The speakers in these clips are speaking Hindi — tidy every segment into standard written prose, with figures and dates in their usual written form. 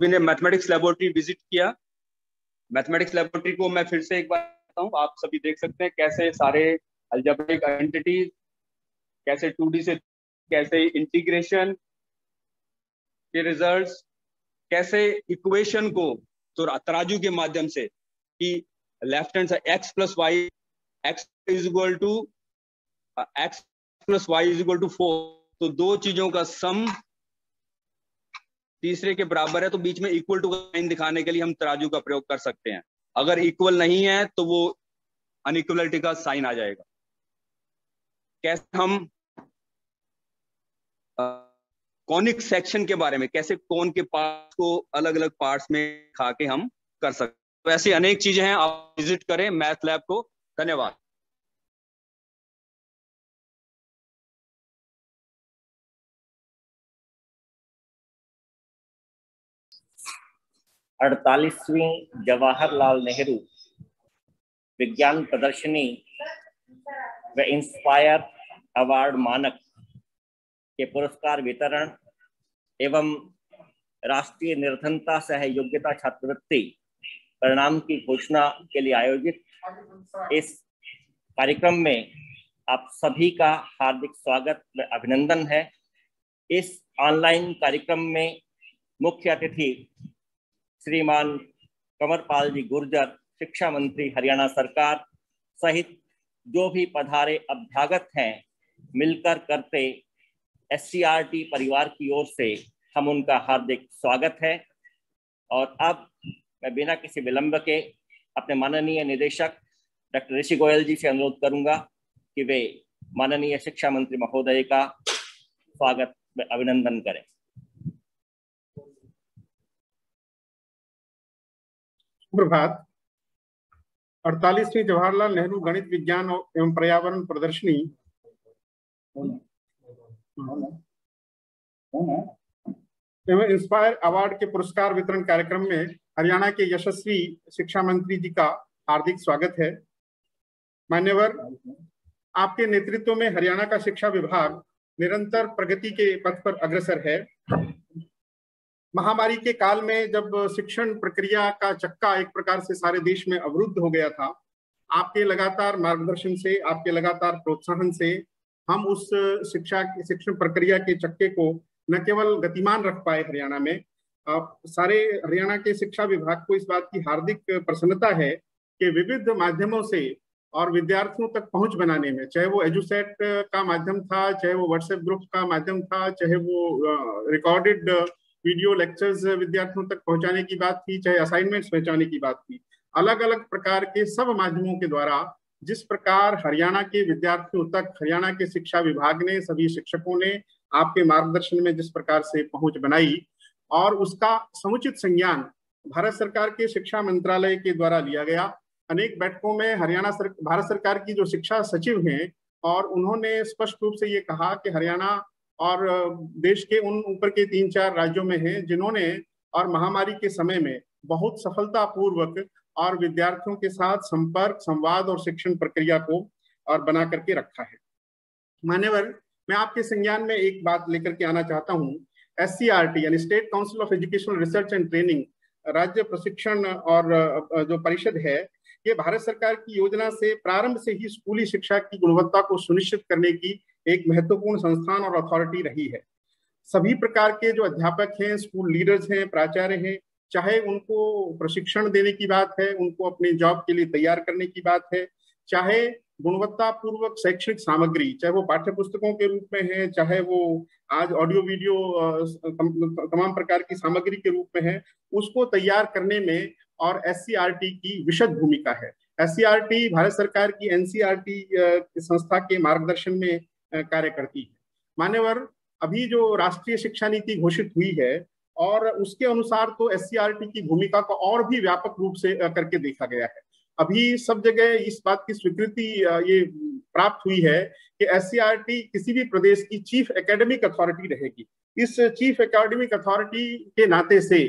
सभी ने मैथमेटिक्स लेबोरेटरी विजिट किया। मैथमेटिक्स लेबोरेटरी को मैं फिर से एक बार बताता हूँ, आप सभी देख सकते हैं कैसे सारे अलजेब्रिक आइडेंटिटीज, कैसे 2D से कैसे इंटीग्रेशन के रिजल्ट्स, कैसे इक्वेशन को तो तराजू के माध्यम से कि left hand side x plus Y, x is equal to x plus Y is equal to 4, तो दो चीजों का सम तीसरे के बराबर है, तो बीच में इक्वल टू का साइन दिखाने के लिए हम तराजू का प्रयोग कर सकते हैं। अगर इक्वल नहीं है तो वो अनइक्वलिटी का साइन आ जाएगा। कैसे हम कॉनिक सेक्शन के बारे में, कैसे कौन के पार्ट्स को अलग अलग पार्ट्स में खा के हम कर सकते हैं, तो ऐसी अनेक चीजें हैं। आप विजिट करें मैथ लैब को। धन्यवाद। अड़तालीसवीं जवाहरलाल नेहरू विज्ञान प्रदर्शनी व इंस्पायर अवार्ड मानक के पुरस्कार वितरण एवं राष्ट्रीय निर्धनता सह योग्यता छात्रवृत्ति परिणाम की घोषणा के लिए आयोजित इस कार्यक्रम में आप सभी का हार्दिक स्वागत व अभिनंदन है। इस ऑनलाइन कार्यक्रम में मुख्य अतिथि श्रीमान कंवरपाल जी गुर्जर, शिक्षा मंत्री हरियाणा सरकार सहित जो भी पधारे अभ्यागत हैं, मिलकर करते SCRT परिवार की ओर से हम उनका हार्दिक स्वागत है। और अब मैं बिना किसी विलंब के अपने माननीय निदेशक डॉक्टर ऋषि गोयल जी से अनुरोध करूंगा कि वे माननीय शिक्षा मंत्री महोदय का स्वागत व अभिनंदन करें। प्रभात। 48वीं जवाहरलाल नेहरू गणित विज्ञान एवं पर्यावरण प्रदर्शनी एवं इंस्पायर अवार्ड के पुरस्कार वितरण कार्यक्रम में हरियाणा के यशस्वी शिक्षा मंत्री जी का हार्दिक स्वागत है। मान्यवर, आपके नेतृत्व में हरियाणा का शिक्षा विभाग निरंतर प्रगति के पथ पर अग्रसर है। महामारी के काल में जब शिक्षण प्रक्रिया का चक्का एक प्रकार से सारे देश में अवरुद्ध हो गया था, आपके लगातार मार्गदर्शन से, आपके लगातार प्रोत्साहन से हम उस शिक्षण प्रक्रिया के चक्के को न केवल गतिमान रख पाए हरियाणा में, सारे हरियाणा के शिक्षा विभाग को इस बात की हार्दिक प्रसन्नता है कि विविध माध्यमों से और विद्यार्थियों तक पहुंच बनाने में, चाहे वो एजुसेट का माध्यम था, चाहे वो व्हाट्सएप ग्रुप का माध्यम था, चाहे वो रिकॉर्डेड वीडियो लेक्चर्स विद्यार्थियों तक पहुंचाने की बात थी, चाहे असाइनमेंट्स पहुंचाने की बात थी, अलग अलग प्रकार के सब माध्यमों के द्वारा जिस प्रकार हरियाणा के विद्यार्थियों तक हरियाणा के शिक्षा विभाग ने, सभी शिक्षकों ने आपके मार्गदर्शन में जिस प्रकार से पहुंच बनाई और उसका समुचित संज्ञान भारत सरकार के शिक्षा मंत्रालय के द्वारा लिया गया। अनेक बैठकों में भारत सरकार की जो शिक्षा सचिव हैं और उन्होंने स्पष्ट रूप से ये कहा कि हरियाणा और देश के उन ऊपर के 3-4 राज्यों में हैं जिन्होंने और महामारी के समय में बहुत सफलतापूर्वक और विद्यार्थियों के साथ संपर्क, संवाद और शिक्षण प्रक्रिया को और बना करके रखा है। मान्यवर, मैं आपके संज्ञान में एक बात लेकर के आना चाहता हूँ। SCRT यानी state council of educational research and training, राज्य प्रशिक्षण और जो परिषद है, ये भारत सरकार की योजना से प्रारंभ से ही स्कूली शिक्षा की गुणवत्ता को सुनिश्चित करने की एक महत्वपूर्ण संस्थान और अथॉरिटी रही है। सभी प्रकार के जो अध्यापक हैं, स्कूल लीडर्स हैं, प्राचार्य हैं, चाहे उनको प्रशिक्षण देने की बात है, उनको अपने जॉब के लिए तैयार करने की बात है, चाहे गुणवत्ता पूर्वक शैक्षणिक सामग्री, चाहे वो पाठ्य पुस्तकों के रूप में है, चाहे वो आज ऑडियो वीडियो तमाम प्रकार की सामग्री के रूप में है, उसको तैयार करने में और SCRT की विशद भूमिका है। SCRT भारत सरकार की NCERT संस्था के मार्गदर्शन में कार्य करती है। मान्यवर, अभी जो राष्ट्रीय शिक्षा नीति घोषित हुई है और उसके अनुसार तो SCRT की भूमिका को और भी व्यापक रूप से करके देखा गया है। अभी सब जगह इस बात की स्वीकृति ये प्राप्त हुई है कि SCRT किसी भी प्रदेश की चीफ एकेडमिक अथॉरिटी रहेगी। इस चीफ एकेडमिक अथॉरिटी के नाते से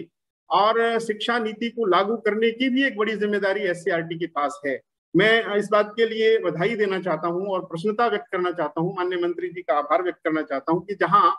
और शिक्षा नीति को लागू करने की भी एक बड़ी जिम्मेदारी SCRT के पास है। मैं इस बात के लिए बधाई देना चाहता हूं और प्रसन्नता व्यक्त करना चाहता हूं, माननीय मंत्री जी का आभार व्यक्त करना चाहता हूं कि जहां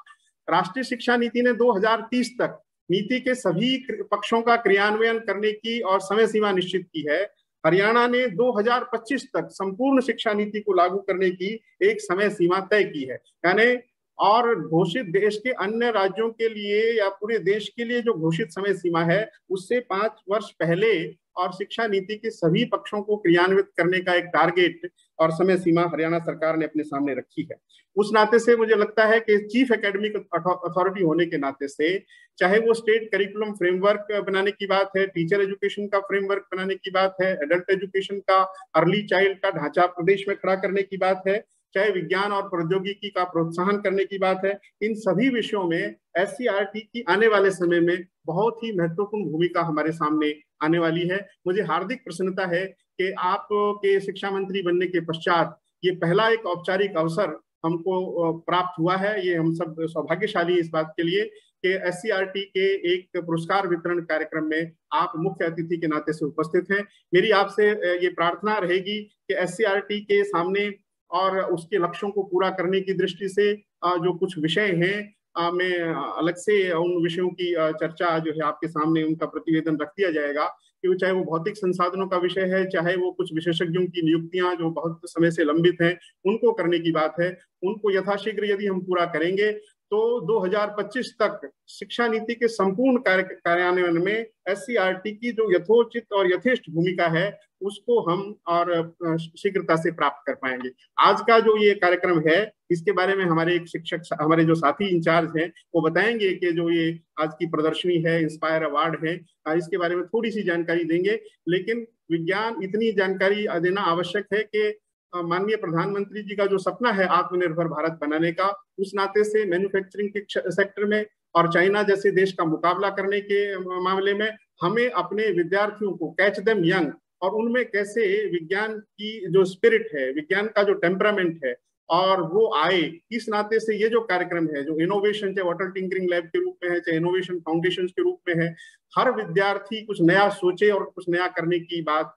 राष्ट्रीय शिक्षा नीति ने 2030 तक नीति के सभी पक्षों का क्रियान्वयन करने की और समय सीमा निश्चित की है। हरियाणा ने 2025 तक संपूर्ण शिक्षा नीति को लागू करने की एक समय सीमा तय की है। यानी और घोषित देश के अन्य राज्यों के लिए या पूरे देश के लिए जो घोषित समय सीमा है उससे 5 वर्ष पहले और शिक्षा नीति के सभी पक्षों को क्रियान्वित करने का एक टारगेट और समय सीमा हरियाणा सरकार ने अपने सामने रखी है। उस नाते से मुझे लगता है कि चीफ एकेडमिक अथॉरिटी होने के नाते से, चाहे वो स्टेट करिकुलम फ्रेमवर्क बनाने की बात है, टीचर एजुकेशन का फ्रेमवर्क बनाने की बात है, एडल्ट एजुकेशन का, अर्ली चाइल्ड का ढांचा प्रदेश में खड़ा करने की बात है, चाहे विज्ञान और प्रौद्योगिकी का प्रोत्साहन करने की बात है, इन सभी विषयों में एससीईआरटी की आने वाले समय में बहुत ही महत्वपूर्ण भूमिका हमारे सामने आने वाली है। मुझे हार्दिक प्रसन्नता है कि आपके शिक्षा मंत्री बनने के पश्चात ये पहला एक औपचारिक अवसर हमको प्राप्त हुआ है। ये हम सब सौभाग्यशाली इस बात के लिए कि एससीईआरटी के एक पुरस्कार वितरण कार्यक्रम में आप मुख्य अतिथि के नाते से उपस्थित हैं। मेरी आपसे ये प्रार्थना रहेगी कि एससीईआरटी के सामने और उसके लक्ष्यों को पूरा करने की दृष्टि से जो कुछ विषय हैं, मैं अलग से उन विषयों की चर्चा जो है आपके सामने उनका प्रतिवेदन रख दिया जाएगा, कि चाहे वो भौतिक संसाधनों का विषय है, चाहे वो कुछ विशेषज्ञों की नियुक्तियां जो बहुत समय से लंबित हैं उनको करने की बात है, उनको यथाशीघ्र यदि हम पूरा करेंगे तो 2025 तक शिक्षा नीति के संपूर्ण कार्यान्वयन में एससीईआरटी की जो यथोचित और यथेष्ट भूमिका है उसको हम और शीघ्रता से प्राप्त कर पाएंगे। आज का जो ये कार्यक्रम है इसके बारे में हमारे एक शिक्षक, हमारे जो साथी इंचार्ज हैं, वो बताएंगे कि जो ये आज की प्रदर्शनी है, इंस्पायर अवार्ड है, इसके बारे में थोड़ी सी जानकारी देंगे। लेकिन विज्ञान इतनी जानकारी देना आवश्यक है कि माननीय प्रधानमंत्री जी का जो सपना है आत्मनिर्भर भारत बनाने का, उस नाते से मैन्युफैक्चरिंग के सेक्टर में और चाइना जैसे देश का मुकाबला करने के मामले में हमें अपने विद्यार्थियों को कैच देम यंग और उनमें कैसे विज्ञान की जो स्पिरिट है, विज्ञान का जो टेम्परामेंट है और वो आए, इस नाते से ये जो कार्यक्रम है, जो इनोवेशन चाहे वाटर टिंकरिंग लैब के रूप में है, चाहे इनोवेशन फाउंडेशन के रूप में है, हर विद्यार्थी कुछ नया सोचे और कुछ नया करने की बात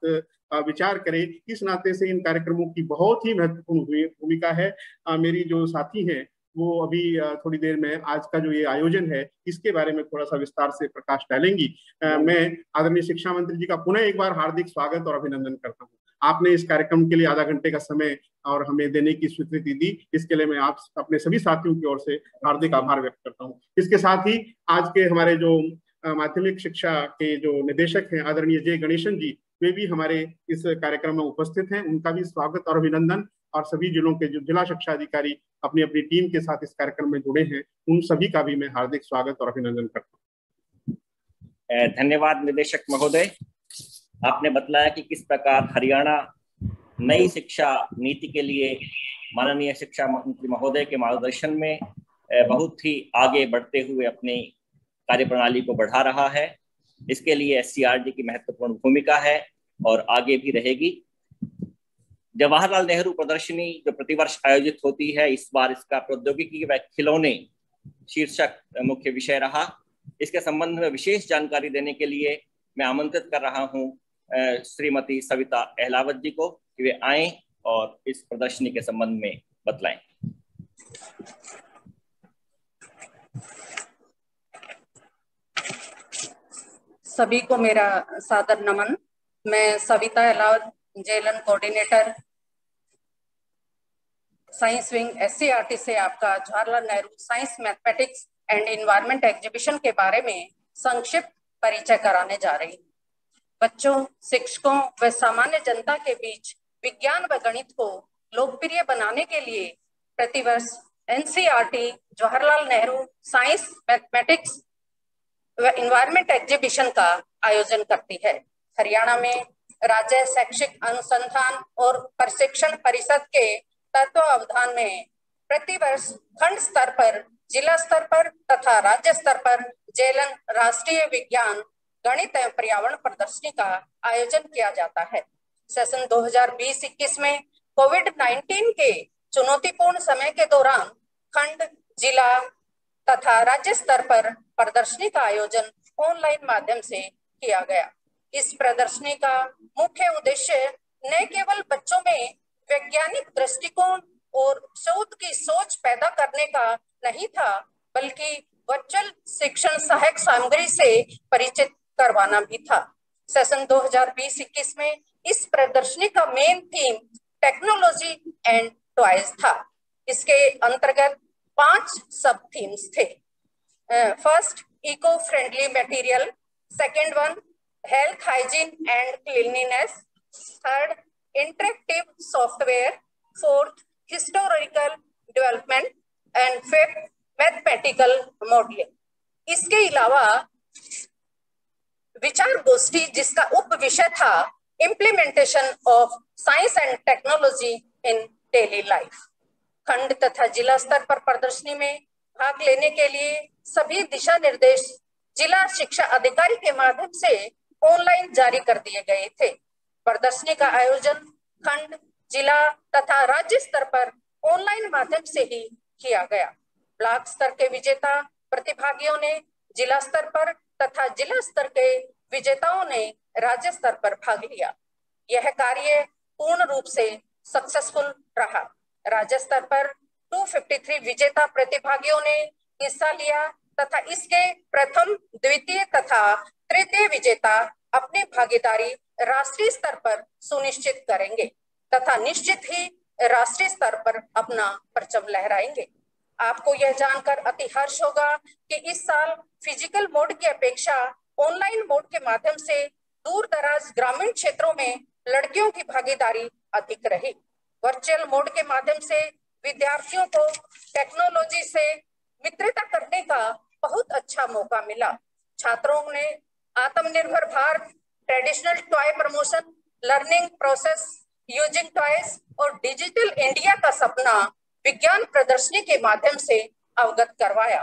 विचार करे, इस नाते से इन कार्यक्रमों की बहुत ही महत्वपूर्ण भूमिका है। मेरी जो साथी हैं वो अभी थोड़ी देर में आज का जो ये आयोजन है इसके बारे में थोड़ा सा विस्तार से प्रकाश डालेंगी। मैं आदरणीय शिक्षा मंत्री जी का पुनः एक बार हार्दिक स्वागत और अभिनंदन करता हूँ। आपने इस कार्यक्रम के लिए आधा घंटे का समय और हमें देने की स्वीकृति दी, इसके लिए मैं आप अपने सभी साथियों की ओर से हार्दिक आभार व्यक्त करता हूँ। इसके साथ ही आज के हमारे जो माध्यमिक शिक्षा के जो निदेशक हैं आदरणीय जे गणेशन जी, वे भी हमारे इस कार्यक्रम में उपस्थित हैं, उनका भी स्वागत और अभिनंदन। और सभी जिलों के जो जिला शिक्षा अधिकारी अपनी अपनी टीम के साथ इस कार्यक्रम में जुड़े हैं, उन सभी का भी मैं हार्दिक स्वागत और अभिनंदन करता हूँ। धन्यवाद निदेशक महोदय। आपने बताया कि किस प्रकार हरियाणा नई शिक्षा नीति के लिए माननीय शिक्षा मंत्री महोदय के मार्गदर्शन में बहुत ही आगे बढ़ते हुए अपनी कार्यप्रणाली को बढ़ा रहा है। इसके लिए एससीईआरटी की महत्वपूर्ण भूमिका है और आगे भी रहेगी। जवाहरलाल नेहरू प्रदर्शनी जो प्रतिवर्ष आयोजित होती है, इस बार इसका प्रौद्योगिकी व खिलौने शीर्षक मुख्य विषय रहा। इसके संबंध में विशेष जानकारी देने के लिए मैं आमंत्रित कर रहा हूं श्रीमती सविता अहलावत जी को कि वे आएं और इस प्रदर्शनी के संबंध में बतलाएं। सभी को मेरा सादर नमन। मैं Savita Ahlawat, JLN coordinator science wing SCERT से आपका Jawaharlal Nehru science mathematics and environment exhibition के बारे में संक्षिप्त परिचय कराने जा रही हूँ। बच्चों, शिक्षकों व सामान्य जनता के बीच विज्ञान व गणित को लोकप्रिय बनाने के लिए प्रतिवर्ष NCERT Jawaharlal Nehru science mathematics व एनवायरनमेंट एग्जीबिशन का आयोजन करती है। हरियाणा में राज्य शैक्षिक अनुसंधान और प्रशिक्षण परिषद के तत्वावधान में प्रतिवर्ष खंड स्तर पर, जिला स्तर पर तथा राज्य स्तर पर जेएलएन राष्ट्रीय विज्ञान, गणित एवं पर्यावरण प्रदर्शनी का आयोजन किया जाता है। सेशन 2020-21 में कोविड-19 के चुनौतीपूर्ण समय के दौरान खंड, जिला तथा राज्य स्तर पर प्रदर्शनी का आयोजन ऑनलाइन माध्यम से किया गया। इस प्रदर्शनी का मुख्य उद्देश्य न केवल बच्चों में वैज्ञानिक दृष्टिकोण और शोध की सोच पैदा करने का नहीं था, बल्कि वर्चुअल शिक्षण सहायक सामग्री से परिचित करवाना भी था। सेशन 2020-21 में इस प्रदर्शनी का main theme technology and toys था। इसके अंतर्गत 5 सब थीम्स थे। First, eco friendly material, second one, health hygiene and cleanliness, third, interactive software, fourth, historical development and fifth, mathematical modelling. इसके अलावा विचार गोष्ठी जिसका उप विषय था implementation of science and technology in daily life. खंड तथा जिला स्तर पर प्रदर्शनी में भाग लेने के लिए सभी दिशा निर्देश जिला शिक्षा अधिकारी के माध्यम से ऑनलाइन जारी कर दिए गए थे। प्रदर्शनी का आयोजन खंड, जिला तथा राज्य स्तर पर ऑनलाइन माध्यम से ही किया गया। ब्लॉक स्तर के विजेता प्रतिभागियों ने जिला स्तर पर तथा जिला स्तर के विजेताओं ने राज्य स्तर पर भाग लिया। यह कार्य पूर्ण रूप से सक्सेसफुल रहा। राज्य स्तर पर 253 विजेता प्रतिभागियों ने हिस्सा लिया तथा इसके प्रथम, द्वितीय तथा तृतीय विजेता अपनी भागीदारी राष्ट्रीय स्तर पर सुनिश्चित करेंगे तथा निश्चित ही राष्ट्रीय स्तर पर अपना परचम लहराएंगे। आपको यह जानकर अति हर्ष होगा कि इस साल फिजिकल मोड की अपेक्षा ऑनलाइन मोड के माध्यम से दूर दराज ग्रामीण क्षेत्रों में लड़कियों की भागीदारी अधिक रही। वर्चुअल मोड के माध्यम से विद्यार्थियों को टेक्नोलॉजी से मित्रता करने का बहुत अच्छा मौका मिला। छात्रों ने आत्मनिर्भर Bharat, traditional toy promotion, learning process using toys और डिजिटल इंडिया का सपना विज्ञान प्रदर्शनी के माध्यम से अवगत करवाया।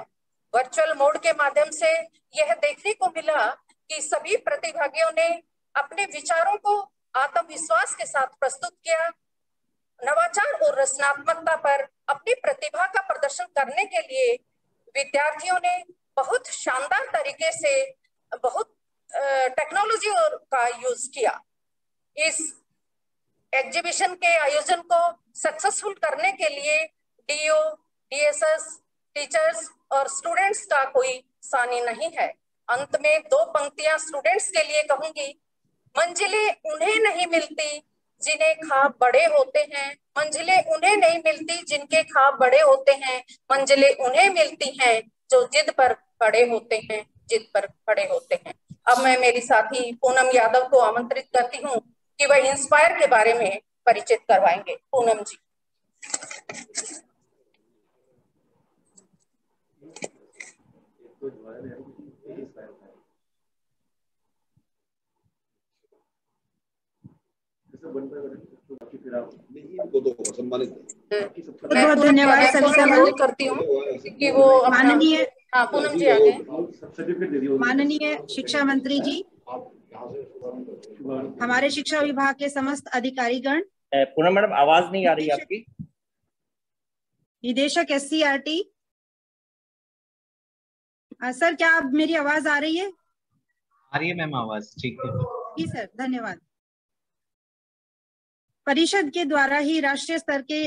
वर्चुअल मोड के माध्यम से यह देखने को मिला कि सभी प्रतिभागियों ने अपने विचारों को आत्मविश्वास के साथ प्रस्तुत किया। नवाचार और रचनात्मकता पर अपनी प्रतिभा का प्रदर्शन करने के लिए विद्यार्थियों ने बहुत शानदार तरीके से बहुत टेक्नोलॉजी का यूज किया। इस एग्जीबिशन के आयोजन को सक्सेसफुल करने के लिए डीओ, डीएसएस, टीचर्स और स्टूडेंट्स का कोई सानी नहीं है। अंत में 2 पंक्तियां स्टूडेंट्स के लिए कहूंगी। मंजिलें उन्हें नहीं मिलती जिन्हें ख्वाब बड़े होते हैं, मंजिलें उन्हें नहीं मिलती जिनके ख्वाब बड़े होते हैं, मंजिलें उन्हें मिलती हैं जो जिद पर खड़े होते हैं, जिद पर खड़े होते हैं। अब मैं मेरी साथी पूनम यादव को आमंत्रित करती हूँ कि वह इंस्पायर के बारे में परिचित करवाएंगे। पूनम जी। बहुत धन्यवाद सभी करती हूँ कि वो माननीय पूनम जी आगे। माननीय शिक्षा मंत्री जी, हमारे शिक्षा विभाग के समस्त अधिकारीगण। पूनम मैडम, आवाज नहीं आ रही आपकी। निदेशक एससीईआरटी। सर, क्या आप मेरी आवाज आ रही है? आ रही है मैम आवाज। ठीक है जी सर, धन्यवाद। परिषद के द्वारा ही राष्ट्रीय स्तर के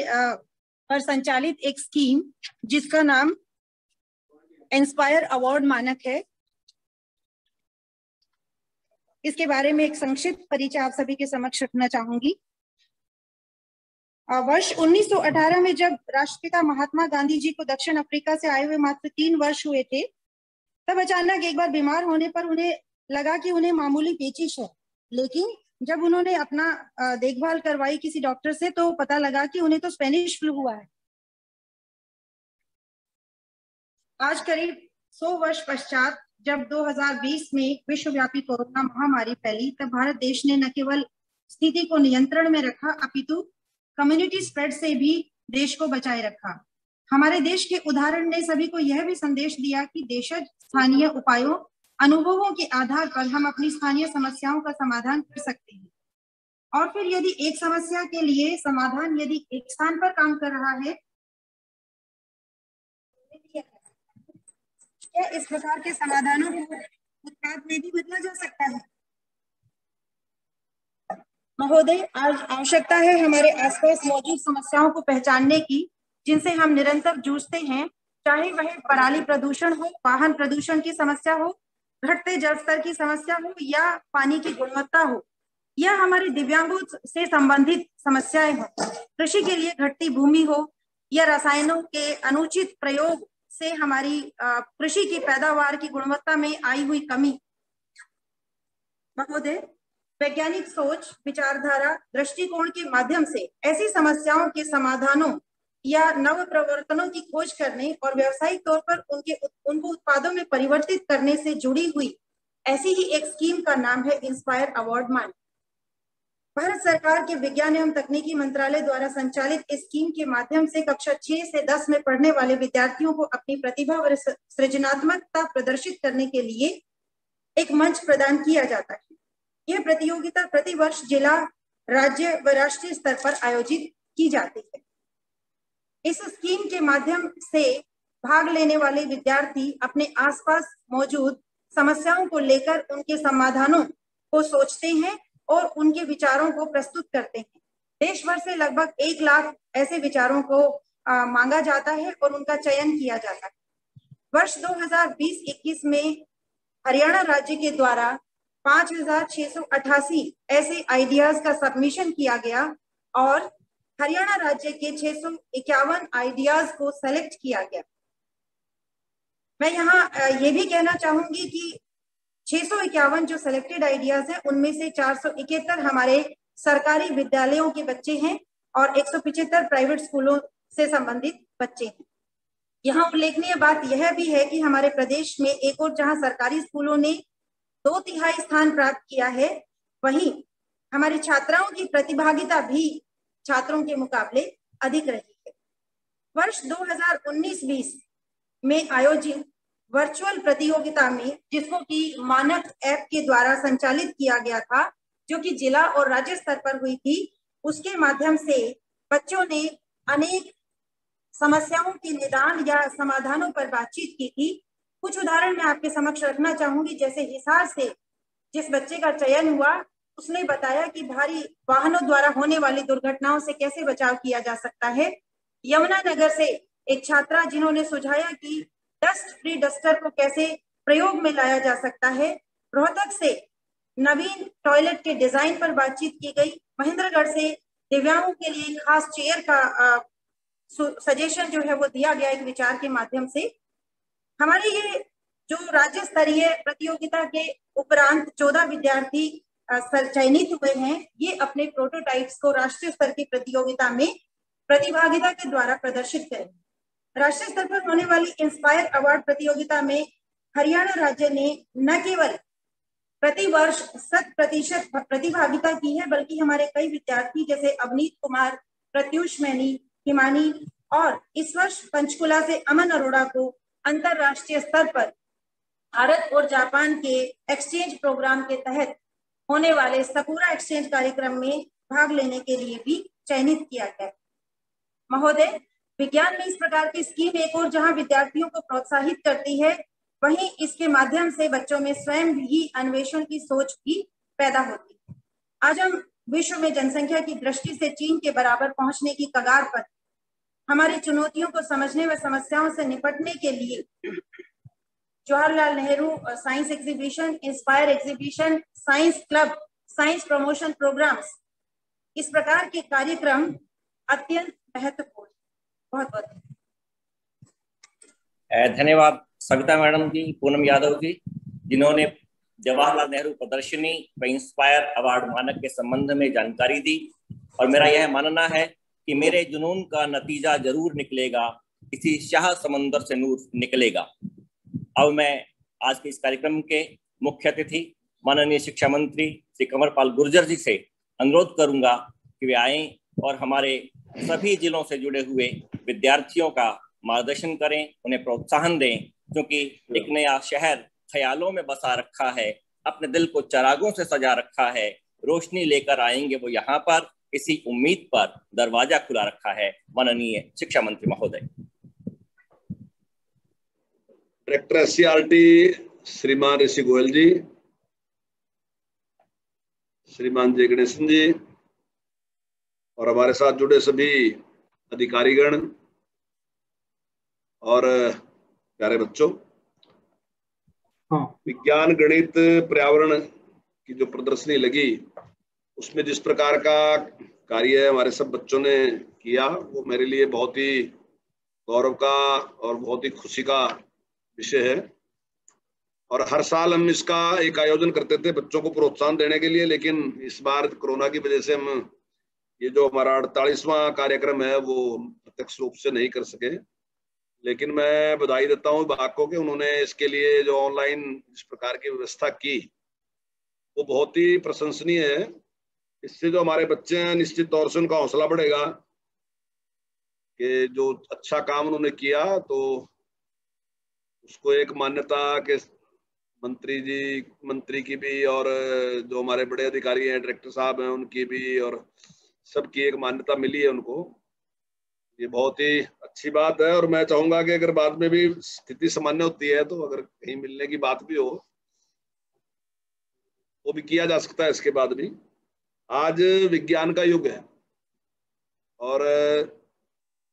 पर संचालित एक स्कीम जिसका नाम इंस्पायर अवार्ड मानक है, इसके बारे में एक संक्षिप्त परिचय आप सभी के समक्ष रखना चाहूंगी। वर्ष 1918 में जब राष्ट्रपिता महात्मा गांधी जी को दक्षिण अफ्रीका से आए हुए मात्र 3 वर्ष हुए थे, तब अचानक एक बार बीमार होने पर उन्हें लगा कि उन्हें मामूली पेचिश है, लेकिन जब उन्होंने अपना देखभाल करवाई किसी डॉक्टर से तो पता लगा कि उन्हें तो स्पेनिश फ्लू हुआ है। आज करीब 100 वर्ष पश्चात जब 2020 में विश्वव्यापी कोरोना महामारी फैली, तब भारत देश ने न केवल स्थिति को नियंत्रण में रखा अपितु कम्युनिटी स्प्रेड से भी देश को बचाए रखा। हमारे देश के उदाहरण ने सभी को यह भी संदेश दिया कि देशज स्थानीय उपायों, अनुभवों के आधार पर हम अपनी स्थानीय समस्याओं का समाधान कर सकते हैं। और फिर यदि एक समस्या के लिए समाधान यदि एक स्थान पर काम कर रहा है, क्या इस प्रकार के समाधानों को उत्पाद में भी बदला जा सकता है? महोदय, आज आवश्यकता है हमारे आसपास मौजूद समस्याओं को पहचानने की, जिनसे हम निरंतर जूझते हैं चाहे वह पराली प्रदूषण हो, वाहन प्रदूषण की समस्या हो, घटते जल स्तर की समस्या हो या पानी की गुणवत्ता हो, या हमारे दिव्यांगों से संबंधित समस्याएं हो, कृषि के लिए घटती भूमि हो या रसायनों के अनुचित प्रयोग से हमारी कृषि की पैदावार की गुणवत्ता में आई हुई कमी। महोदय, वैज्ञानिक सोच, विचारधारा, दृष्टिकोण के माध्यम से ऐसी समस्याओं के समाधानों या नव प्रवर्तनों की खोज करने और व्यावसायिक तौर पर उनको उत्पादों में परिवर्तित करने से जुड़ी हुई ऐसी ही एक स्कीम का नाम है इंस्पायर अवार्ड मानक। भारत सरकार के विज्ञान एवं तकनीकी मंत्रालय द्वारा संचालित इस स्कीम के माध्यम से कक्षा 6 से 10 में पढ़ने वाले विद्यार्थियों को अपनी प्रतिभा और सृजनात्मकता प्रदर्शित करने के लिए एक मंच प्रदान किया जाता है। यह प्रतियोगिता प्रति वर्ष जिला, राज्य व राष्ट्रीय स्तर पर आयोजित की जाती है। इस स्कीम के माध्यम से भाग लेने वाले विद्यार्थी अपने आसपास मौजूद समस्याओं को लेकर उनके समाधानों को सोचते हैं और उनके विचारों को प्रस्तुत करते हैं। देश भर से लगभग 1 लाख ऐसे विचारों को मांगा जाता है और उनका चयन किया जाता है। वर्ष 2020-21 में हरियाणा राज्य के द्वारा 5,688 ऐसे आइडियाज का सबमिशन किया गया और हरियाणा राज्य के 651 आइडियाज को सेलेक्ट किया गया। मैं यहाँ ये भी कहना चाहूंगी कि 651 जो सेलेक्टेड आइडियाज हैं उनमें से 471 हमारे सरकारी विद्यालयों के बच्चे हैं और 175 प्राइवेट स्कूलों से संबंधित बच्चे हैं। यहाँ उल्लेखनीय बात यह भी है कि हमारे प्रदेश में एक और जहाँ सरकारी स्कूलों ने 2/3 स्थान प्राप्त किया है, वहीं हमारी छात्राओं की प्रतिभागिता भी छात्रों के मुकाबले अधिक रही है। वर्ष 2019-20 में आयोजित वर्चुअल प्रतियोगिता में, जिसको कि मानक ऐप के द्वारा संचालित किया गया था, जो कि जिला और राज्य स्तर पर हुई थी, उसके माध्यम से बच्चों ने अनेक समस्याओं के निदान या समाधानों पर बातचीत की थी। कुछ उदाहरण मैं आपके समक्ष रखना चाहूंगी। जैसे हिसार से जिस बच्चे का चयन हुआ, उसने बताया कि भारी वाहनों द्वारा होने वाली दुर्घटनाओं से कैसे बचाव किया जा सकता है। यमुनानगर से एक छात्रा जिन्होंने सुझाया कि डस्ट फ्री डस्टर को कैसे प्रयोग में लाया जा सकता है। रोहतक से नवीन टॉयलेट के डिजाइन पर बातचीत की गई। महेंद्रगढ़ से दिव्यांगों के लिए खास चेयर का सजेशन जो है वो दिया गया एक विचार के माध्यम से। हमारे ये जो राज्य स्तरीय प्रतियोगिता के उपरांत 14 विद्यार्थी चयनित हुए हैं, ये अपने प्रोटोटाइप्स को राष्ट्रीय स्तर की प्रतियोगिता में प्रतिभागिता के द्वारा प्रदर्शित करेंगे। राष्ट्रीय स्तर पर होने वाली इंस्पायर अवार्ड प्रतियोगिता में हरियाणा राज्य ने न केवल प्रति वर्ष 100% प्रतिभागिता की है, बल्कि हमारे कई विद्यार्थी जैसे अवनीत कुमार, प्रत्युष मैनी, हिमानी और इस वर्ष पंचकुला से अमन अरोड़ा को अंतरराष्ट्रीय स्तर पर भारत और जापान के एक्सचेंज प्रोग्राम के तहत होने वाले सकुरा एक्सचेंज कार्यक्रम में भाग लेने के लिए भी चयनित किया गया। महोदय, विज्ञान में इस प्रकार की स्कीम एक और जहां विद्यार्थियों को प्रोत्साहित करती है, वहीं इसके माध्यम से बच्चों में स्वयं ही अन्वेषण की सोच भी पैदा होती है। आज हम विश्व में जनसंख्या की दृष्टि से चीन के बराबर पहुंचने की कगार पर हमारी चुनौतियों को समझने व समस्याओं से निपटने के लिए Jawaharlal Nehru science exhibition, inspire exhibition, science club, science promotion programmes, इस प्रकार के कार्यक्रम अत्यंत महत्वपूर्ण। बहुत बहुत धन्यवाद सविता मैडम जी, पूनम यादव जी, जिन्होंने जवाहरलाल नेहरू प्रदर्शनी व इंस्पायर अवार्ड मानक के संबंध में जानकारी दी। और मेरा यह मानना है कि मेरे जुनून का नतीजा जरूर निकलेगा, इसी शाह समंदर से नूर निकलेगा। अब मैं आज के इस कार्यक्रम के मुख्य अतिथि माननीय शिक्षा मंत्री श्री कंवरपाल गुर्जर जी से अनुरोध करूंगा कि वे आएं और हमारे सभी जिलों से जुड़े हुए विद्यार्थियों का मार्गदर्शन करें, उन्हें प्रोत्साहन दें, क्योंकि एक नया शहर ख्यालों में बसा रखा है, अपने दिल को चरागों से सजा रखा है, रोशनी लेकर आएंगे वो यहाँ पर, इसी उम्मीद पर दरवाजा खुला रखा है। माननीय शिक्षा मंत्री महोदय। डायरेक्टर एससीईआरटी श्रीमान ऋषि गोयल जी, श्रीमान जय गणेशन जी और हमारे साथ जुड़े सभी अधिकारीगण और प्यारे बच्चों, हाँ, विज्ञान, गणित, पर्यावरण की जो प्रदर्शनी लगी उसमें जिस प्रकार का कार्य हमारे सब बच्चों ने किया वो मेरे लिए बहुत ही गौरव का और बहुत ही खुशी का विषय है। और हर साल हम इसका एक आयोजन करते थे बच्चों को प्रोत्साहन देने के लिए, लेकिन इस बार कोरोना की वजह से हम ये जो हमारा 48वां कार्यक्रम है वो प्रत्यक्ष रूप से नहीं कर सके। लेकिन मैं बधाई देता हूँ विभाग को कि उन्होंने इसके लिए जो ऑनलाइन इस प्रकार की व्यवस्था की वो बहुत ही प्रशंसनीय है। इससे जो हमारे बच्चे हैं निश्चित तौर से उनका हौसला बढ़ेगा कि जो अच्छा काम उन्होंने किया तो उसको एक मान्यता के मंत्री की भी और जो हमारे बड़े अधिकारी हैं, डायरेक्टर साहब हैं, उनकी भी और सबकी एक मान्यता मिली है उनको। ये बहुत ही अच्छी बात है और मैं चाहूंगा कि अगर बाद में भी स्थिति सामान्य होती है तो अगर कहीं मिलने की बात भी हो वो भी किया जा सकता है इसके बाद भी। आज विज्ञान का युग है और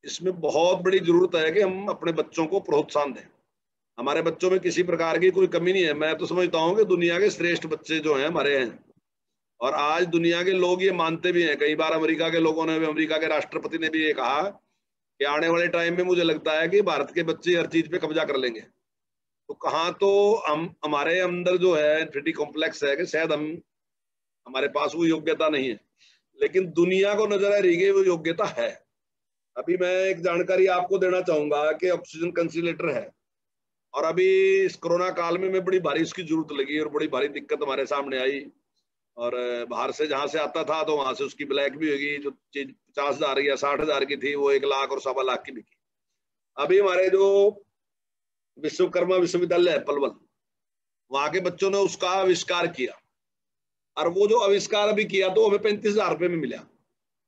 इसमें बहुत बड़ी जरूरत है कि हम अपने बच्चों को प्रोत्साहन दें। हमारे बच्चों में किसी प्रकार की कोई कमी नहीं है। मैं तो समझता हूँ कि दुनिया के श्रेष्ठ बच्चे जो हैं हमारे हैं और आज दुनिया के लोग ये मानते भी हैं। कई बार अमेरिका के लोगों ने भी, अमेरिका के राष्ट्रपति ने भी ये कहा कि आने वाले टाइम में मुझे लगता है कि भारत के बच्चे हर चीज पे कब्जा कर लेंगे। तो कहाँ तो हम हमारे अंदर जो है इन्फिनिटी कॉम्प्लेक्स है कि शायद हमारे पास वो योग्यता नहीं है, लेकिन दुनिया को नजर आ रही है वो योग्यता है। अभी मैं एक जानकारी आपको देना चाहूंगा कि ऑक्सीजन कंसंट्रेटर है और अभी इस कोरोना काल में बड़ी भारी इसकी जरूरत लगी और बड़ी भारी दिक्कत हमारे सामने आई और बाहर से जहां से आता था तो वहां से उसकी ब्लैक भी होगी। जो चीज 50,000 या 60,000 की थी वो 1 लाख और 1.25 लाख की बिकी। अभी हमारे जो विश्वकर्मा विश्वविद्यालय है पलवल, वहां के बच्चों ने उसका आविष्कार किया और वो जो आविष्कार अभी किया तो हमें 35,000 रुपये में मिला।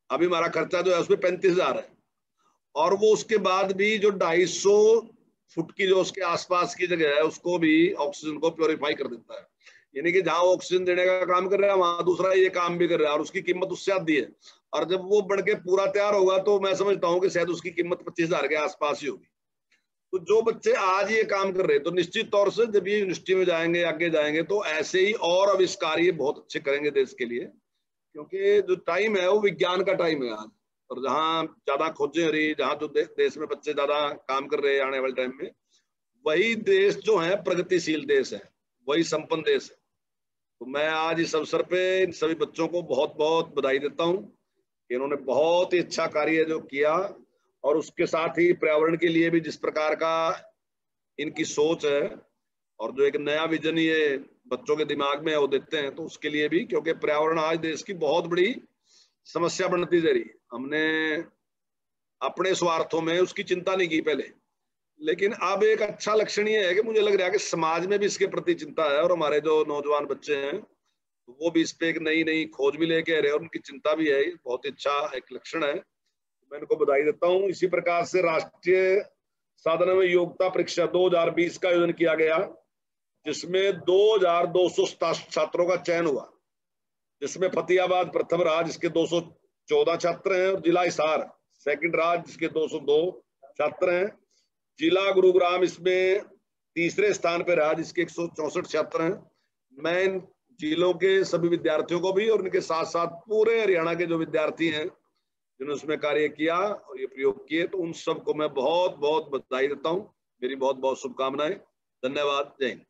अभी हमारा खर्चा जो है उसमें 35,000 है और वो उसके बाद भी जो 250 फुट की जो उसके आसपास की जगह है उसको भी ऑक्सीजन को प्योरीफाई कर देता है। यानी कि जहां ऑक्सीजन देने का काम कर रहा है वहां दूसरा ये काम भी कर रहा है और उसकी कीमत उससे आधी है। और जब वो बन के पूरा तैयार होगा तो मैं समझता हूँ कि शायद उसकी कीमत 25,000 के आसपास ही होगी। तो जो बच्चे आज ये काम कर रहे हैं तो निश्चित तौर से जब ये यूनिवर्सिटी में जाएंगे, आगे जाएंगे तो ऐसे ही और आविष्कार ये बहुत अच्छे करेंगे देश के लिए, क्योंकि जो टाइम है वो विज्ञान का टाइम है आज। और जहाँ ज्यादा खोजें हो रही, जहाँ जो देश में बच्चे ज्यादा काम कर रहे हैं आने वाले टाइम में, वही देश जो है प्रगतिशील देश है, वही संपन्न देश है। तो मैं आज इस अवसर पे इन सभी बच्चों को बहुत बहुत बधाई देता हूँ कि इन्होंने बहुत ही अच्छा कार्य जो किया और उसके साथ ही पर्यावरण के लिए भी जिस प्रकार का इनकी सोच है और जो एक नया विजन ये बच्चों के दिमाग में है वो देते हैं, तो उसके लिए भी, क्योंकि पर्यावरण आज देश की बहुत बड़ी समस्या बनती जा रही है। हमने अपने स्वार्थों में उसकी चिंता नहीं की पहले, लेकिन अब एक अच्छा लक्षण ये है कि मुझे लग रहा है कि समाज में भी इसके प्रति चिंता है और हमारे जो नौजवान बच्चे हैं तो वो भी इस पे एक नई नई खोज भी लेके आ रहे हैं और उनकी चिंता भी है। बहुत अच्छा एक लक्षण है, मैं इनको बधाई देता हूँ। इसी प्रकार से राष्ट्रीय साधन में योग्यता परीक्षा 2020 का आयोजन किया गया जिसमें 2,200 छात्रों का चयन हुआ, जिसमें फतेहाबाद प्रथम रहा जिसके 214 छात्र हैं और जिला हिसार सेकंड रहा जिसके 202 छात्र हैं। जिला गुरुग्राम इसमें तीसरे स्थान पर रहा जिसके 164 छात्र हैं। मैं इन जिलों के सभी विद्यार्थियों को भी और इनके साथ साथ पूरे हरियाणा के जो विद्यार्थी हैं जिन्होंने उसमें कार्य किया और ये प्रयोग किए, तो उन सबको मैं बहुत बहुत बधाई देता हूँ। मेरी बहुत बहुत शुभकामनाएं। धन्यवाद। जय हिंद।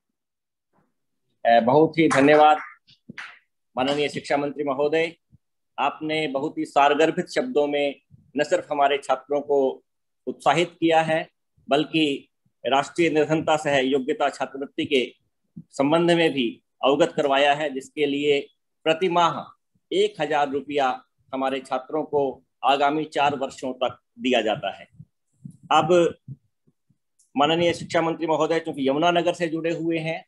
बहुत ही धन्यवाद माननीय शिक्षा मंत्री महोदय। आपने बहुत ही सारगर्भित शब्दों में न सिर्फ हमारे छात्रों को उत्साहित किया है बल्कि राष्ट्रीय निर्धनता सह योग्यता छात्रवृत्ति के संबंध में भी अवगत करवाया है, जिसके लिए प्रति माह 1,000 रुपया हमारे छात्रों को आगामी 4 वर्षों तक दिया जाता है। अब माननीय शिक्षा मंत्री महोदय चूंकि यमुनानगर से जुड़े हुए हैं,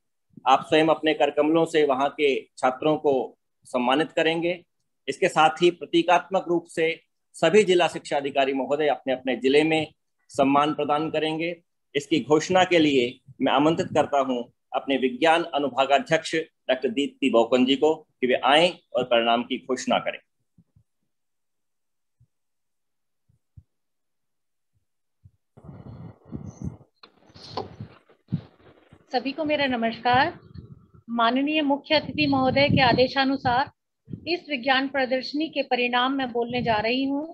आप स्वयं अपने करकमलों से वहां के छात्रों को सम्मानित करेंगे। इसके साथ ही प्रतीकात्मक रूप से सभी जिला शिक्षा अधिकारी महोदय अपने अपने जिले में सम्मान प्रदान करेंगे। इसकी घोषणा के लिए मैं आमंत्रित करता हूं अपने विज्ञान अनुभागाध्यक्ष डॉक्टर दीप्ति बौकन जी को कि वे आएं और परिणाम की घोषणा करें। सभी को मेरा नमस्कार। माननीय मुख्य अतिथि महोदय के आदेशानुसार इस विज्ञान प्रदर्शनी के परिणाम मैं बोलने जा रही हूँ।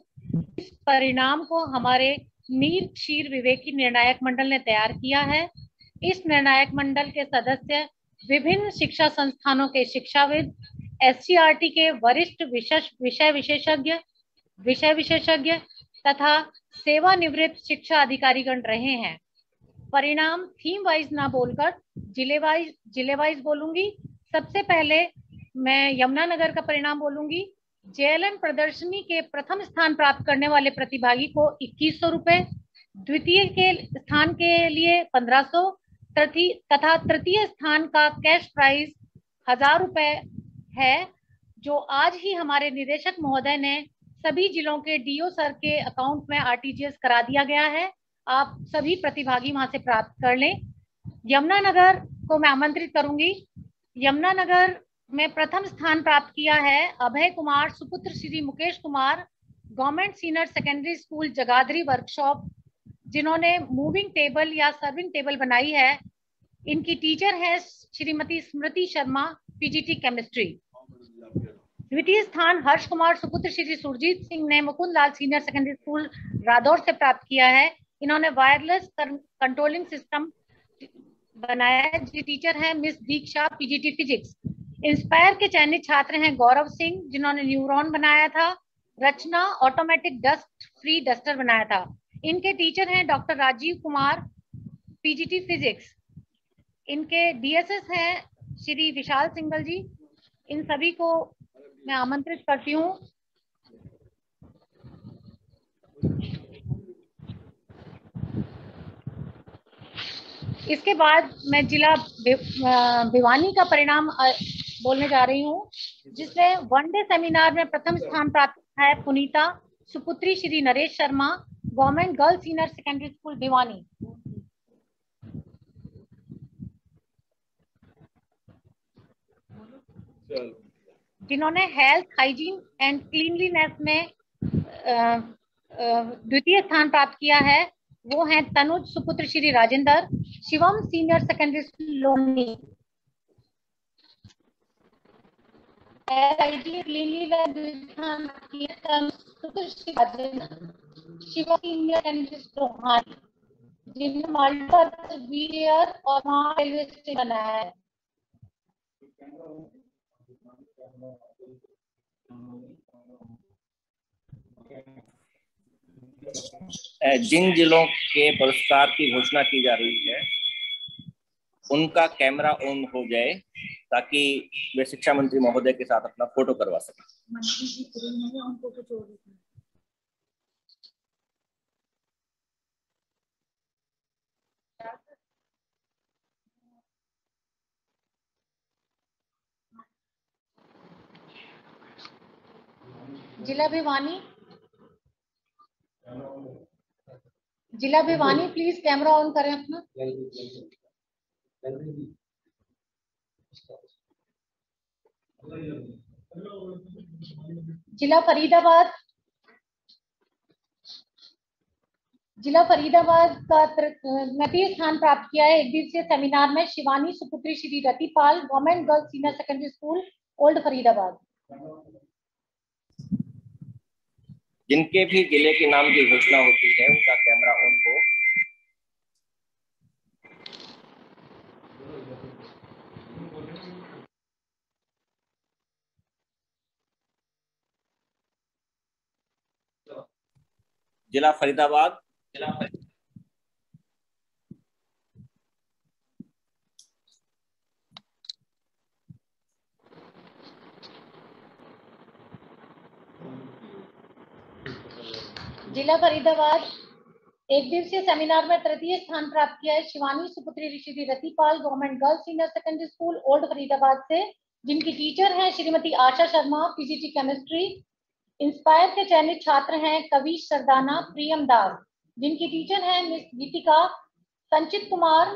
इस परिणाम को हमारे नीर क्षीर विवेकी निर्णायक मंडल ने तैयार किया है। इस निर्णायक मंडल के सदस्य विभिन्न शिक्षा संस्थानों के शिक्षाविद, एससीईआरटी के वरिष्ठ विषय विशेषज्ञ तथा सेवानिवृत्त शिक्षा अधिकारीगण रहे हैं। परिणाम थीम वाइज ना बोलकर जिले वाइज बोलूंगी। सबसे पहले मैं यमुनानगर का परिणाम बोलूंगी। जेएलएन प्रदर्शनी के प्रथम स्थान प्राप्त करने वाले प्रतिभागी को 2100 रुपए, द्वितीय के स्थान के लिए 1500 तथा तृतीय स्थान का कैश प्राइज 1000 रुपए है, जो आज ही हमारे निदेशक महोदय ने सभी जिलों के डीओ सर के अकाउंट में आरटीजीएस करा दिया गया है। आप सभी प्रतिभागी वहां से प्राप्त कर लें। यमुनानगर को मैं आमंत्रित करूंगी। यमुनानगर में प्रथम स्थान प्राप्त किया है अभय कुमार सुपुत्र Shri Mukesh Kumar, government senior secondary school Jagadhri workshop, जिन्होंने मूविंग टेबल या सर्विंग टेबल बनाई है। इनकी टीचर है श्रीमती स्मृति शर्मा, पीजीटी केमिस्ट्री। द्वितीय स्थान हर्ष कुमार सुपुत्र श्री सुरजीत सिंह ने मुकुंद लाल सीनियर सेकेंडरी स्कूल रादौर से प्राप्त किया है। इन्होंने वायरलेस कंट्रोलिंग सिस्टम बनाया है। जी टीचर है मिस दीक्षा, पीजीटी फिजिक्स। इंस्पायर के चयनित छात्र हैं गौरव सिंह, जिन्होंने न्यूरॉन बनाया था। Rachna automatic dust free duster बनाया था। इनके टीचर हैं doctor Rajiv Kumar, PGT physics. इनके डीएसएस हैं श्री विशाल सिंगल जी। इन सभी को मैं आमंत्रित करती हूँ। इसके बाद मैं जिला भिवानी का परिणाम बोलने जा रही हूँ, जिसमें वनडे सेमिनार में प्रथम स्थान प्राप्त है पुनीता सुपुत्री Shri Naresh Sharma, government girls senior secondary school Bhiwani. जिन्होंने हेल्थ, हाइजीन एंड क्लीनलीनेस में द्वितीय स्थान प्राप्त किया है, वो हैं तनुज सुपुत्र Shri Rajendra, Shivam senior secondary school Loni. Shivam senior secondary school, जिन्होंने मल्टीपर्पज वीआर और वहाँ रेलवे स्टेशन बनाया है। जिन जिलों के पुरस्कार की घोषणा की जा रही है उनका कैमरा ऑन हो जाए ताकि वे शिक्षा मंत्री महोदय के साथ अपना फोटो करवा सकें। जिला भिवानी प्लीज कैमरा ऑन करें अपना। जिला फरीदाबाद का तृतीय स्थान प्राप्त किया है एक दिवसीय सेमिनार में शिवानी सुपुत्री Shri Ratipal, government girls senior secondary school old Faridabad. जिनके भी जिले के नाम की घोषणा होती है उनका कैमरा ऑन हो। जिला फरीदाबाद, जिला फरीदाबाद एक दिवसीय सेमिनार में तृतीय स्थान प्राप्त किया है शिवानी सुपुत्री Shri Ratipal, government girls senior secondary school old Faridabad से, जिनकी टीचर हैं Shrimati Asha Sharma, PGT chemistry. Inspire के चयनित छात्र हैं कविश सरदाना, प्रियम दास, जिनकी टीचर हैं मिस गीतिका, संचित कुमार,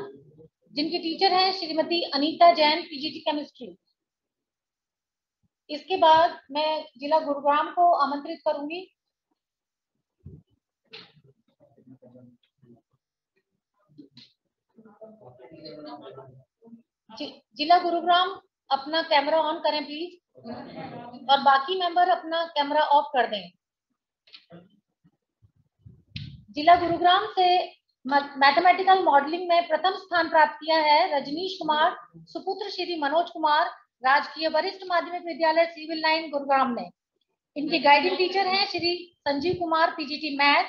जिनकी टीचर हैं श्रीमती अनीता जैन, पीजीटी केमिस्ट्री। इसके बाद मैं जिला गुरुग्राम को आमंत्रित करूंगी। जिला गुरुग्राम अपना कैमरा ऑन करें प्लीज, और बाकी मेंबर अपना कैमरा ऑफ कर दें। जिला गुरुग्राम से मैथमेटिकल मॉडलिंग में प्रथम स्थान प्राप्त किया है रजनीश कुमार सुपुत्र श्री मनोज कुमार, राजकीय वरिष्ठ माध्यमिक विद्यालय सिविल लाइन गुरुग्राम ने। इनके गाइडिंग टीचर हैं Shri Sanjeev Kumar, PGT math.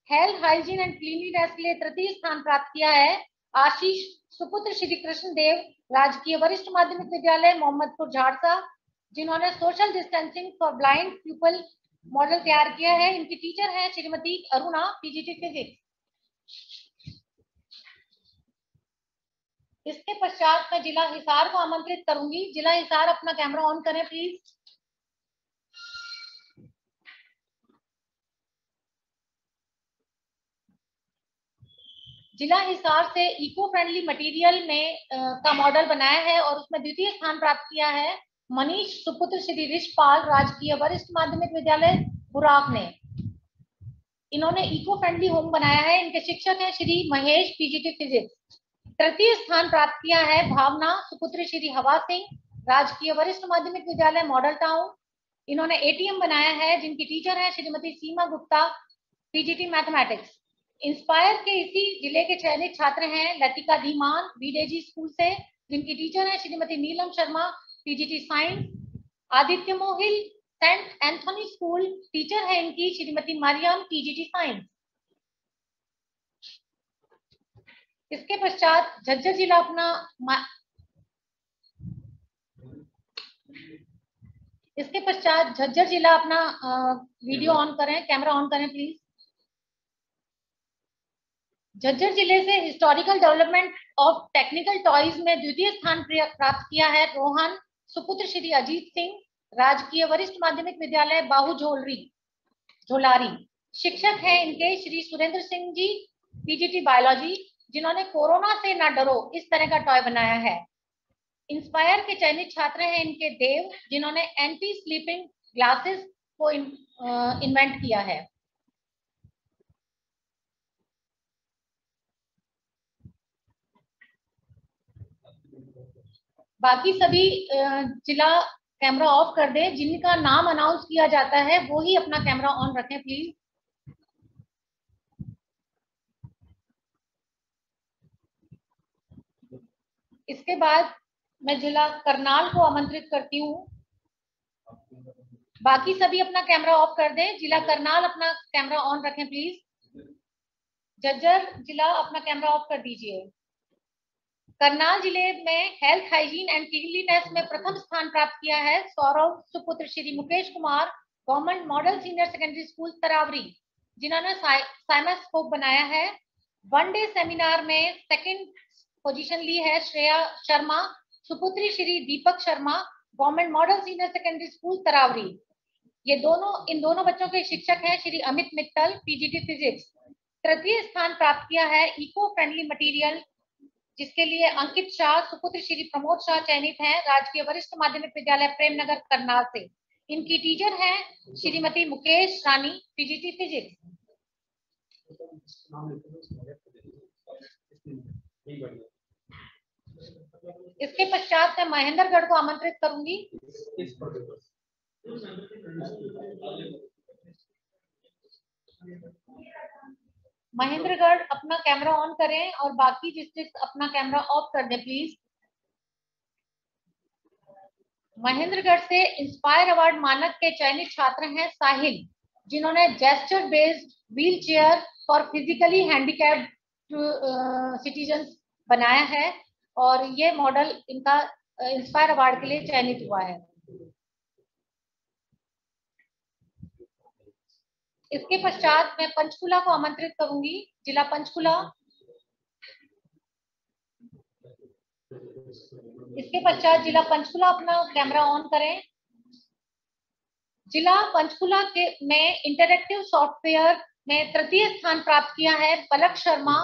Health, hygiene and cleanliness के लिए तृतीय स्थान प्राप्त किया है आशीष सुपुत्र श्री कृष्ण देव, राजकीय वरिष्ठ माध्यमिक विद्यालय मोहम्मदपुर झाड़सा, जिन्होंने social distancing for blind people model तैयार किया है। इनकी टीचर हैं श्रीमती अरुणा, पीजीटी फिजिक्स। इसके पश्चात मैं जिला हिसार को आमंत्रित करूंगी। जिला हिसार अपना कैमरा ऑन करें प्लीज। जिला हिसार से इको फ्रेंडली मटेरियल में का मॉडल बनाया है और उसमें द्वितीय स्थान प्राप्त किया है मनीष सुपुत्र श्री ऋषपाल, राजकीय वरिष्ठ माध्यमिक विद्यालय बुराक ने। इन्होंने इको फ्रेंडली होम बनाया है। इनके शिक्षक हैं श्री महेश, पीजीटी फिजिक्स। तृतीय स्थान प्राप्त किया है भावना सुपुत्र श्री हवा सिंह, राजकीय वरिष्ठ माध्यमिक विद्यालय मॉडल टाउन। इन्होंने एटीएम बनाया है, जिनकी टीचर है श्रीमती सीमा गुप्ता, पीजीटी मैथमेटिक्स। इंस्पायर के इसी जिले के चयनित छात्र हैं लतिका धीमान, बीडेजी स्कूल से, जिनकी टीचर है Shrimati Neelam Sharma, PGT science. Aditya Mohil, Saint Anthony school, teacher है इनकी श्रीमती मरियम, पीजीटी साइंस। इसके पश्चात झज्जर जिला अपना वीडियो ऑन करें, कैमरा ऑन करें प्लीज। झज्जर जिले से historical development of technical toys में द्वितीय स्थान प्राप्त किया है रोहन सुपुत्र श्री अजीत सिंह, राजकीय वरिष्ठ माध्यमिक विद्यालय बाहू झोलारी। शिक्षक हैं इनके श्री सुरेंद्र सिंह जी, पीजीटी बायोलॉजी, जिन्होंने कोरोना से ना डरो इस तरह का टॉय बनाया है। इंस्पायर के चयनित छात्र हैं इनके देव, जिन्होंने एंटी स्लीपिंग ग्लासेस को इन्वेंट किया है। बाकी सभी जिला कैमरा ऑफ कर दे। जिनका नाम अनाउंस किया जाता है वो ही अपना कैमरा ऑन रखें प्लीज। इसके बाद मैं जिला करनाल को आमंत्रित करती हूँ। बाकी सभी अपना कैमरा ऑफ कर दें। जिला करनाल अपना कैमरा ऑन रखें प्लीज। झज्जर जिला अपना कैमरा ऑफ कर दीजिए। करनाल जिले में हेल्थ, हाइजीन एंड क्लीनलीनेस में प्रथम स्थान प्राप्त किया है सौरभ सुपुत्र Shri Mukesh Kumar, government model senior secondary school Taraori, जिन्होंने साइमास्कोप बनाया है। वन डे सेमिनार में सेकंड पोजीशन ली है श्रेया शर्मा सुपुत्री Shri Deepak Sharma, government model senior secondary school Taraori. इन दोनों बच्चों के शिक्षक हैं श्री अमित मित्तल, पीजीटी फिजिक्स। तृतीय स्थान प्राप्त किया है इको फ्रेंडली मटेरियल, जिसके लिए अंकित शाह सुपुत्र श्री प्रमोद शाह चयनित हैं, राजकीय वरिष्ठ माध्यमिक विद्यालय प्रेमनगर करनाल से। इनकी टीचर हैं श्रीमती मुकेश रानी, पीजीटी फिजिक्स। इसके पश्चात मैं महेंद्रगढ़ को आमंत्रित करूंगी। महेंद्रगढ़ अपना कैमरा ऑन करें और बाकी डिस्ट्रिक्ट अपना कैमरा ऑफ कर दें प्लीज। महेंद्रगढ़ से इंस्पायर अवार्ड मानक के चयनित छात्र हैं साहिल, जिन्होंने gesture based wheel chair for physically handicapped citizens बनाया है और ये मॉडल इनका इंस्पायर अवार्ड के लिए चयनित हुआ है। इसके पश्चात मैं पंचकुला को आमंत्रित करूंगी। जिला पंचकुला, इसके पश्चात जिला पंचकुला अपना कैमरा ऑन करें। जिला पंचकुला के में इंटरैक्टिव सॉफ्टवेयर में तृतीय स्थान प्राप्त किया है पलक शर्मा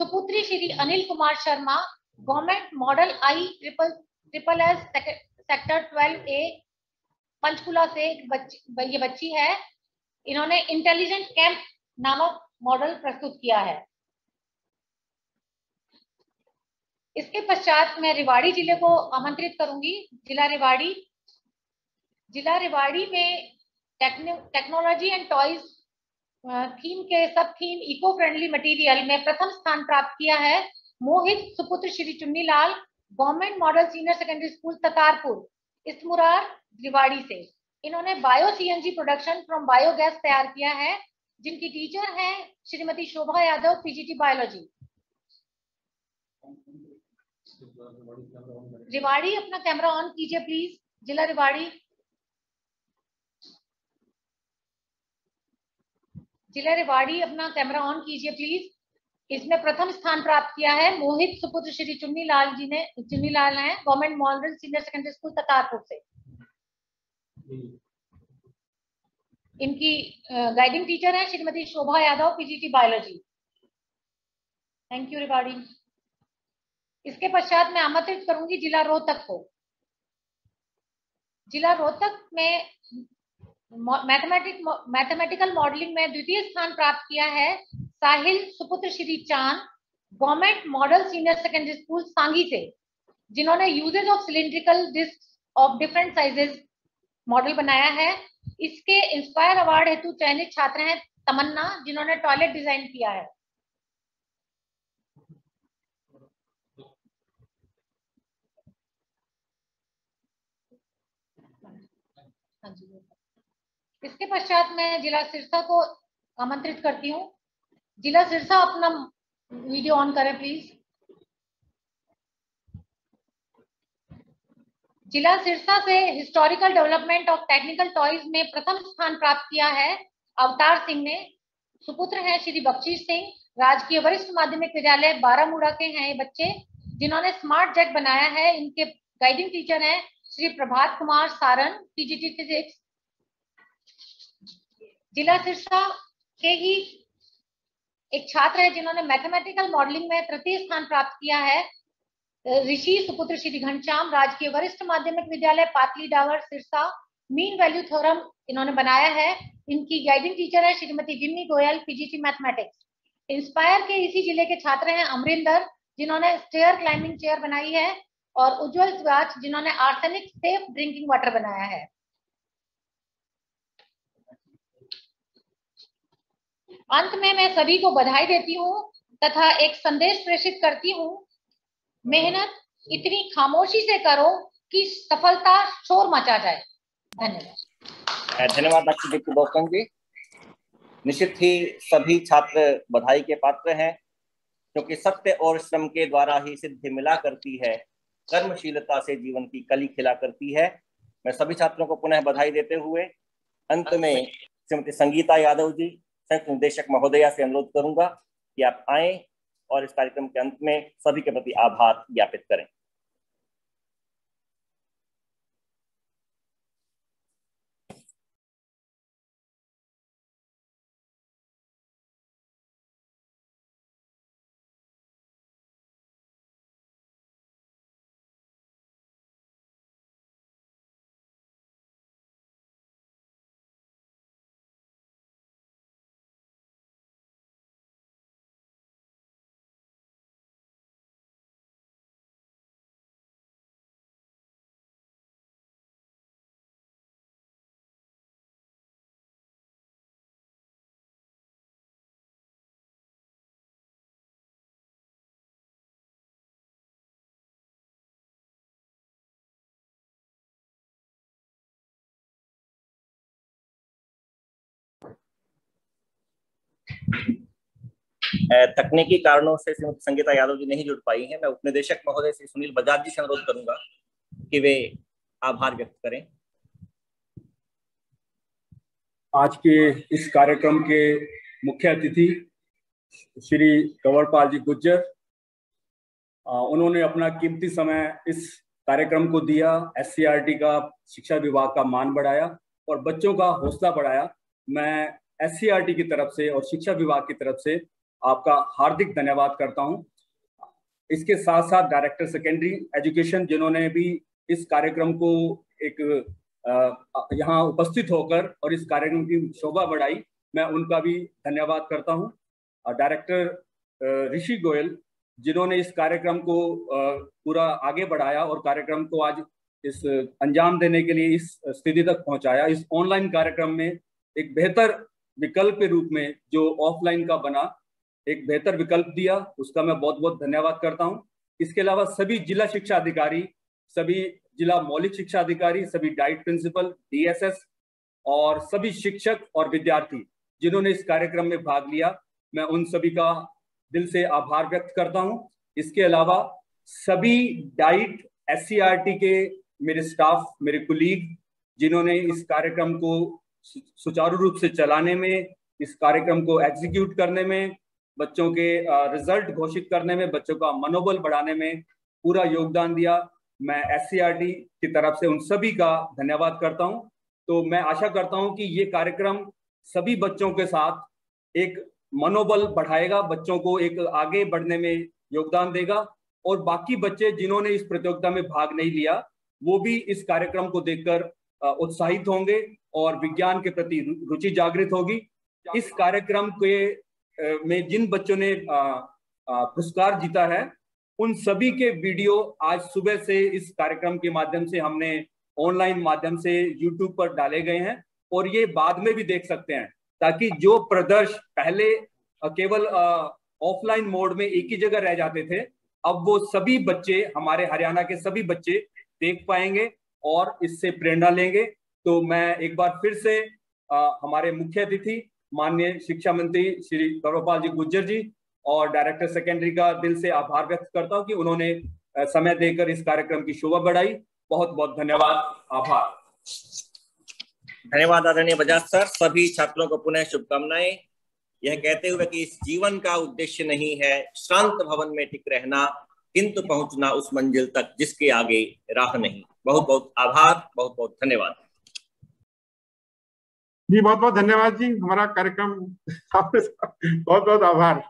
सुपुत्री Shri Anil Kumar Sharma, government model ISSS sector 12A Panchkula से ये बच्ची है। इन्होंने इंटेलिजेंट कैंप नामक मॉडल प्रस्तुत किया है। इसके पश्चात मैं रेवाड़ी जिले को आमंत्रित करूंगी। जिला रेवाड़ी में टेक्नोलॉजी एंड टॉयज थीम के सब थीम इको फ्रेंडली मटेरियल में प्रथम स्थान प्राप्त किया है मोहित सुपुत्र Shri Chunni Lal, government model senior secondary school Tatarpur, Istmurar, Rewari से। इन्होंने bio CNG production from biogas तैयार किया है, जिनकी टीचर हैं श्रीमती शोभा यादव, पीजीटी बायोलॉजी। रेवाड़ी अपना कैमरा ऑन कीजिए प्लीज। जिला रेवाड़ी, अपना कैमरा ऑन कीजिए प्लीज। इसमें प्रथम स्थान प्राप्त किया है मोहित सुपुत्र श्री चुन्नी लाल जी ने। चुन्नी लाल हैं, government model senior secondary school Tatarpur से। इनकी गाइडिंग टीचर है Shrimati Shobha Yadav, PGT biology. Thank you Rewari. इसके पश्चात मैं आमंत्रित करूंगी जिला रोहतक को। जिला रोहतक में मैथमेटिकल मॉडलिंग में द्वितीय स्थान प्राप्त किया है साहिल सुपुत्र Shri Chand, government model senior secondary school Sangi से, जिन्होंने uses of cylindrical disc of different sizes model बनाया है। इसके इंस्पायर अवार्ड हेतु चयनित छात्र हैं तमन्ना, जिन्होंने टॉयलेट डिजाइन किया है। इसके पश्चात मैं जिला सिरसा को आमंत्रित करती हूँ। जिला सिरसा अपना वीडियो ऑन करें प्लीज। जिला सिरसा से historical development of technical toys में प्रथम स्थान प्राप्त किया है अवतार सिंह ने। सुपुत्र हैं श्री बख्शीश सिंह, राजकीय वरिष्ठ माध्यमिक विद्यालय बारामूड़ा के हैं ये बच्चे, जिन्होंने स्मार्ट जैक बनाया है। इनके गाइडिंग टीचर हैं श्री प्रभात कुमार सारन, पीजीटी फिजिक्स। जिला सिरसा के ही एक छात्र है जिन्होंने मैथमेटिकल मॉडलिंग में तृतीय स्थान प्राप्त किया है, ऋषि सुपुत्र श्री घनश्याम, राजकीय वरिष्ठ माध्यमिक विद्यालय पातली Dawar Sirsa. Mean value theorem इन्होंने बनाया है। इनकी गाइडिंग टीचर है श्रीमती जिन्नी गोयल, पीजीटी मैथमेटिक्स। इंस्पायर के इसी जिले के छात्र हैं अमरिंदर, जिन्होंने स्टेयर क्लाइंबिंग चेयर बनाई है, और उज्जवल स्वराज, जिन्होंने आर्सेनिक सेफ ड्रिंकिंग वाटर बनाया है। अंत में मैं सभी को बधाई देती हूँ तथा एक संदेश प्रेषित करती हूँ, मेहनत इतनी खामोशी से करो कि सफलता शोर मचा जाए। धन्यवाद। धन्यवाद डॉक्टर दीप्ति गौतम जी। निश्चित ही सभी छात्र बधाई के पात्र हैं, क्योंकि सत्य और श्रम के द्वारा ही सिद्धि मिला करती है, कर्मशीलता से जीवन की कली खिला करती है। मैं सभी छात्रों को पुनः बधाई देते हुए अंत में श्रीमती संगीता यादव जी, संयुक्त निदेशक महोदया से अनुरोध करूंगा कि आप आएं और इस कार्यक्रम के अंत में सभी के प्रति आभार ज्ञापित करें। तकनीकी कारणों से श्रीमती संगीता यादव जी नहीं जुड़ पाई हैं। मैं उपनिदेशक महोदय श्री सुनील बजाज जी से अनुरोध करूंगा कि वे आभार व्यक्त करें। आज के इस कार्यक्रम के मुख्य अतिथि श्री कंवरपाल जी गुज्जर, उन्होंने अपना कीमती समय इस कार्यक्रम को दिया, SCERT का शिक्षा विभाग का मान बढ़ाया और बच्चों का हौसला बढ़ाया। मैं SCERT की तरफ से और शिक्षा विभाग की तरफ से आपका हार्दिक धन्यवाद करता हूं। इसके साथ साथ डायरेक्टर सेकेंडरी एजुकेशन, जिन्होंने भी इस कार्यक्रम को एक यहाँ उपस्थित होकर और इस कार्यक्रम की शोभा बढ़ाई, मैं उनका भी धन्यवाद करता हूं। डायरेक्टर ऋषि गोयल, जिन्होंने इस कार्यक्रम को पूरा आगे बढ़ाया और कार्यक्रम को आज इस अंजाम देने के लिए इस स्थिति तक पहुंचाया। इस ऑनलाइन कार्यक्रम में एक बेहतर विकल्प के रूप में जो ऑफलाइन का बना, एक बेहतर विकल्प दिया, उसका मैं बहुत बहुत धन्यवाद करता हूं। इसके अलावा सभी जिला शिक्षा अधिकारी, सभी जिला मौलिक शिक्षा अधिकारी, सभी डाइट प्रिंसिपल, डीएसएस और सभी शिक्षक और विद्यार्थी जिन्होंने इस कार्यक्रम में भाग लिया, मैं उन सभी का दिल से आभार व्यक्त करता हूं। इसके अलावा सभी डाइट एससीईआरटी के मेरे स्टाफ, मेरे कुलीग जिन्होंने इस कार्यक्रम को सुचारू रूप से चलाने में, इस कार्यक्रम को एग्जीक्यूट करने में, बच्चों के रिजल्ट घोषित करने में, बच्चों का मनोबल बढ़ाने में पूरा योगदान दिया, मैं एससीईआरटी की तरफ से उन सभी का धन्यवाद करता हूं। तो मैं आशा करता हूं कि ये कार्यक्रम सभी बच्चों के साथ एक मनोबल बढ़ाएगा, बच्चों को एक आगे बढ़ने में योगदान देगा और बाकी बच्चे जिन्होंने इस प्रतियोगिता में भाग नहीं लिया वो भी इस कार्यक्रम को देखकर उत्साहित होंगे और विज्ञान के प्रति रुचि जागृत होगी। इस कार्यक्रम के में जिन बच्चों ने पुरस्कार जीता है उन सभी के वीडियो आज सुबह से इस कार्यक्रम के माध्यम से हमने ऑनलाइन माध्यम से यूट्यूब पर डाले गए हैं और ये बाद में भी देख सकते हैं, ताकि जो प्रदर्शन पहले केवल ऑफलाइन मोड में एक ही जगह रह जाते थे, अब वो सभी बच्चे, हमारे हरियाणा के सभी बच्चे देख पाएंगे और इससे प्रेरणा लेंगे। तो मैं एक बार फिर से हमारे मुख्य अतिथि माननीय शिक्षा मंत्री श्री गौरवपाल जी गुज्जर जी और डायरेक्टर सेकेंडरी का दिल से आभार व्यक्त करता हूं कि उन्होंने समय देकर इस कार्यक्रम की शोभा बढ़ाई। बहुत बहुत धन्यवाद, आभार। धन्यवाद आदरणीय बजाज सर। सभी छात्रों को पुनः शुभकामनाएं, यह कहते हुए कि इस जीवन का उद्देश्य नहीं है शांत भवन में टिक रहना, किंतु पहुंचना उस मंजिल तक जिसके आगे राह नहीं। बहुत बहुत आभार, बहुत बहुत धन्यवाद जी, बहुत बहुत धन्यवाद जी। हमारा कार्यक्रम बहुत बहुत आभार।